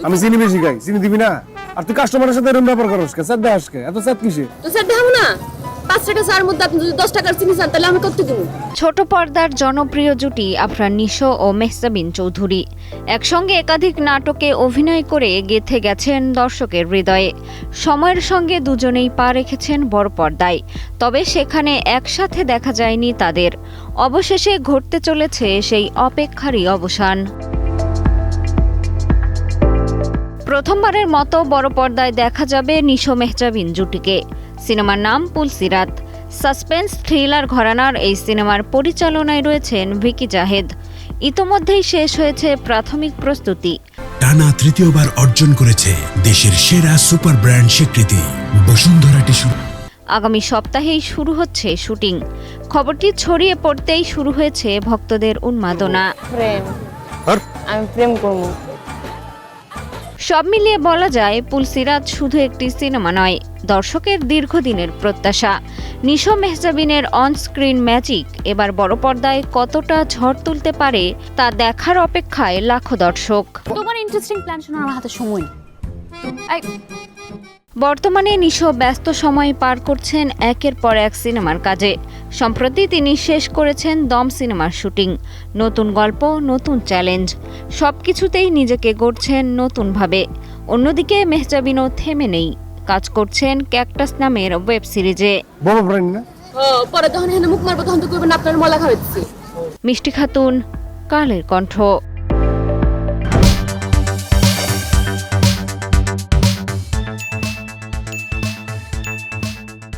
আমি চিনি বেশি খাই, চিনি দিবি না? আর তুই কাস্টমারের সাথে এরকম ব্যাপার করস কে? স্যার দেখাস কে? এত স্যার কিসে? তো স্যার দেখাবো না? 5 টাকা চার মধ্যে আপনি যদি 10 টাকার চিনি চান তাহলে আমি কত দেবো? ছোট পর্দার জনপ্রিয় জুটি আফরান নিশো ও মেহজাবিন চৌধুরী একসঙ্গে একাধিক নাটকে অভিনয় করে গেঁথে গেছেন দর্শকের হৃদয়ে। সময়ের সঙ্গে দুজনেই পা রেখেছেন বড় পর্দায়, তবে সেখানে একসাথে দেখা যায়নি তাদের। অবশেষে ঘটতে চলেছে সেই অপেক্ষারই অবসান। প্রথমবারের মতো বড় পর্দায় দেখা যাবে নিশো মেহজাবিন জুটিকে। সিনেমার নাম পুলসিরাত। সাসপেন্স থ্রিলার ঘরানার এই সিনেমার পরিচালনায় রয়েছেন ভিকি জাহেদ। ইতোমধ্যেই শেষ হয়েছে প্রাথমিক প্রস্তুতি। টানা তৃতীয়বার অর্জন করেছে দেশের সেরা সুপার ব্র্যান্ড স্বীকৃতি বসুন্ধরা টিস্যু। আগামী সপ্তাহেই শুরু হচ্ছে শুটিং। খবরটি ছড়িয়ে পড়তেই শুরু হয়েছে ভক্তদের উন্মাদনা। আমি প্রেম করবো। সব মিলিয়ে বলা যায় পুলসিরাত শুধু একটি সিনেমা নয়, দর্শকের দীর্ঘদিনের প্রত্যাশা। নিশো মেহজাবিনের অনস্ক্রিন ম্যাজিক এবার বড় পর্দায় কতটা ঝড় তুলতে পারে তা দেখার অপেক্ষায় লাখো দর্শক। তোমার ইন্টারেস্টিং প্ল্যান শোনার আমার হাতে সময় নেই। বর্তমানে নিশো ব্যস্ত সময় পার করছেন একের পর এক সিনেমার কাজে। সম্প্রতি তিনি শেষ করেছেন দম সিনেমার শুটিং। নতুন গল্প, নতুন চ্যালেঞ্জ, সবকিছুতেই নিজেকে গড়ছেন নতুনভাবে। অন্যদিকে মেহজাবিনও থেমে নেই, কাজ করছেন ক্যাকটাস নামের ওয়েব সিরিজে। বড় প্রাণী না? পরে যখন এখানে মুখ মারবো তখন তো করবেন আপনার মলা খাওয়াচ্ছি। মিষ্টি খাতুন, কালের কণ্ঠ।